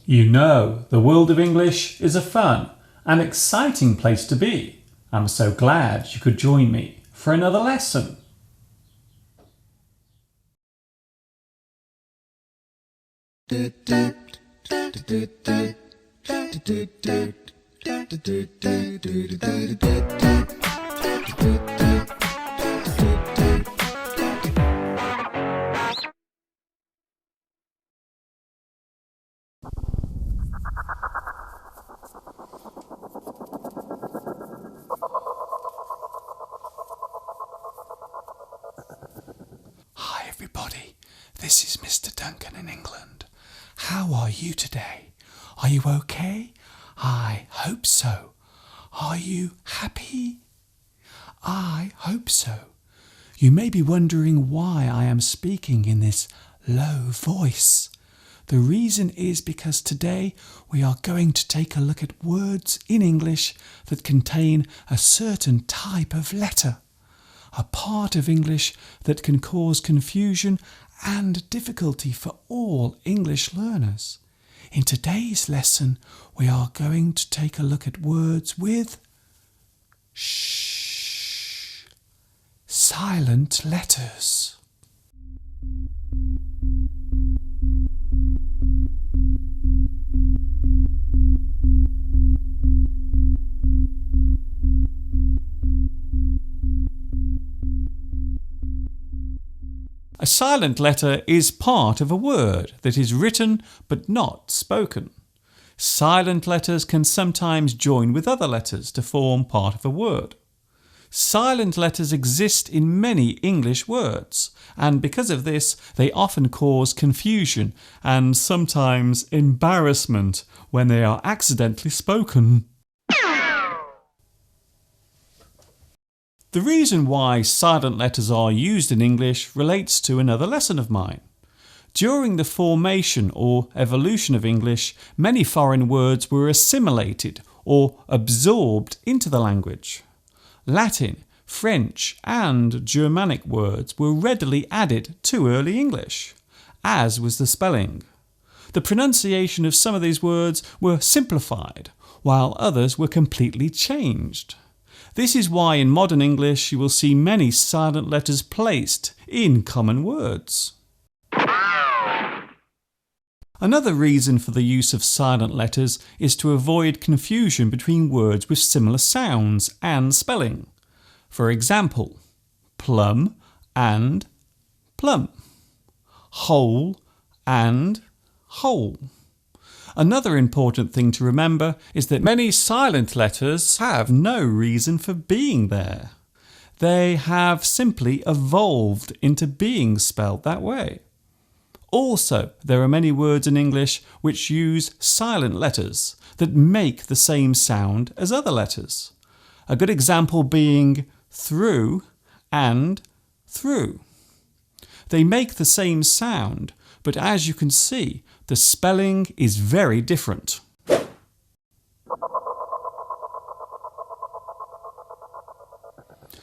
You know, the world of English is a fun and exciting place to be. I'm so glad you could join me for another lesson. Hi everybody, this is Mr. Duncan in England. How are you today? Are you okay? I hope so. Are you happy? I hope so. You may be wondering why I am speaking in this low voice. The reason is because today we are going to take a look at words in English that contain a certain type of letter. A part of English that can cause confusion and difficulty for all English learners. In today's lesson, we are going to take a look at words with shh, silent letters. A silent letter is part of a word that is written but not spoken. Silent letters can sometimes join with other letters to form part of a word. Silent letters exist in many English words, and because of this, they often cause confusion and sometimes embarrassment when they are accidentally spoken. The reason why silent letters are used in English relates to another lesson of mine. During the formation or evolution of English, many foreign words were assimilated or absorbed into the language. Latin, French and Germanic words were readily added to early English, as was the spelling. The pronunciation of some of these words were simplified, while others were completely changed. This is why in modern English you will see many silent letters placed in common words. Another reason for the use of silent letters is to avoid confusion between words with similar sounds and spelling. For example, plum and plum, hole and hole. Another important thing to remember is that many silent letters have no reason for being there. They have simply evolved into being spelled that way. Also, there are many words in English which use silent letters that make the same sound as other letters. A good example being through and through. They make the same sound, but as you can see, the spelling is very different.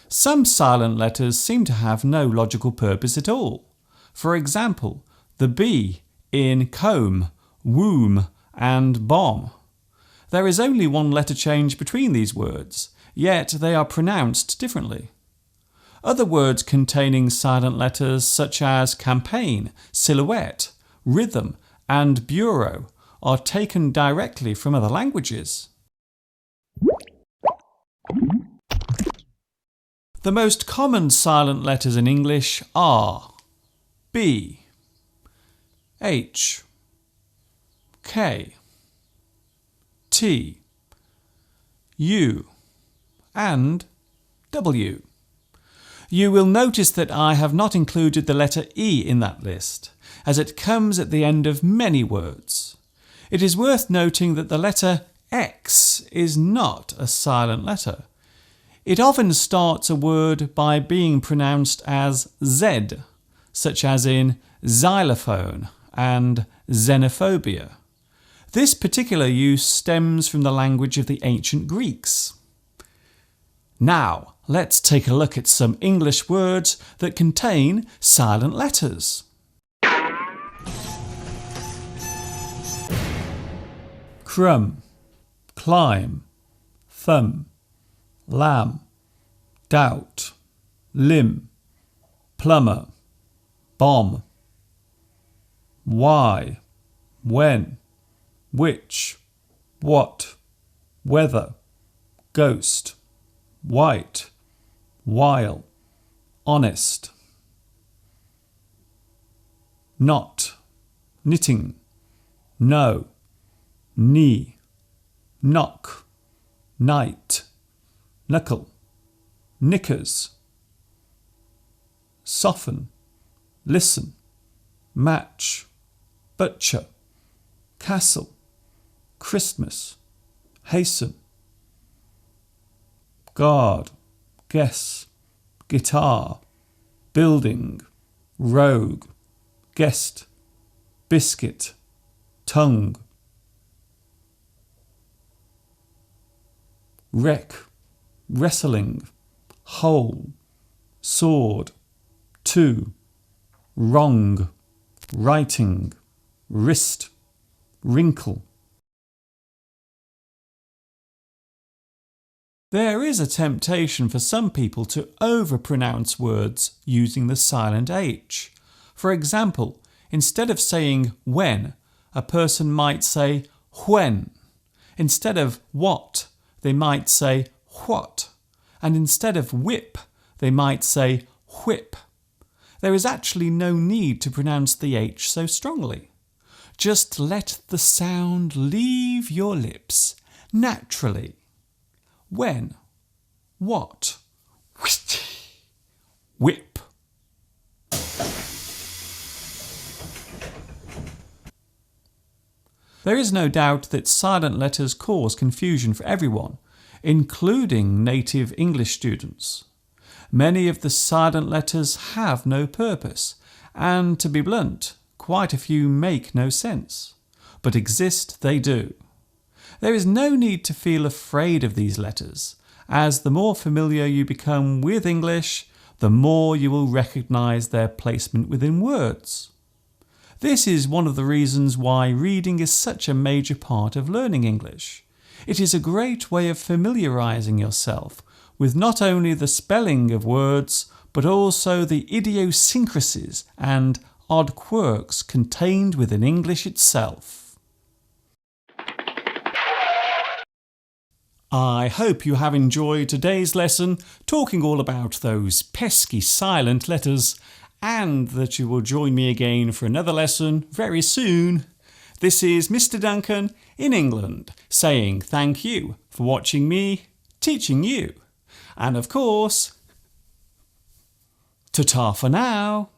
Some silent letters seem to have no logical purpose at all. For example, the B in comb, womb and bomb. There is only one letter change between these words, yet they are pronounced differently. Other words containing silent letters such as campaign, silhouette, rhythm and bureau are taken directly from other languages. The most common silent letters in English are B, H, K, T, U and W. You will notice that I have not included the letter E in that list, as it comes at the end of many words. It is worth noting that the letter X is not a silent letter. It often starts a word by being pronounced as Z, such as in xylophone and xenophobia. This particular use stems from the language of the ancient Greeks. Now, let's take a look at some English words that contain silent letters. crumb, climb, thumb, lamb, doubt, limb, plumber, bomb. Why, when, which, what, whether, ghost, white, while, honest. Not, knitting, no, knee, knock, night, knuckle, knickers. Soften, listen, match, butcher, castle, Christmas, hasten. Guard, guess, guitar, building, rogue, guest, biscuit, tongue. Wreck, wrestling, hole, sword, two, wrong, writing, wrist, wrinkle. There is a temptation for some people to overpronounce words using the silent H. For example, instead of saying when, a person might say when. Instead of what, they might say what. And instead of whip, they might say whip. There is actually no need to pronounce the H so strongly. Just let the sound leave your lips naturally. When, what, whip. There is no doubt that silent letters cause confusion for everyone, including native English students. Many of the silent letters have no purpose, and to be blunt, quite a few make no sense. But exist they do. There is no need to feel afraid of these letters, as the more familiar you become with English, the more you will recognise their placement within words. This is one of the reasons why reading is such a major part of learning English. It is a great way of familiarising yourself with not only the spelling of words, but also the idiosyncrasies and odd quirks contained within English itself. I hope you have enjoyed today's lesson, talking all about those pesky silent letters, and that you will join me again for another lesson very soon. This is Mr. Duncan in England, saying thank you for watching me teaching you. And of course, ta-ta for now.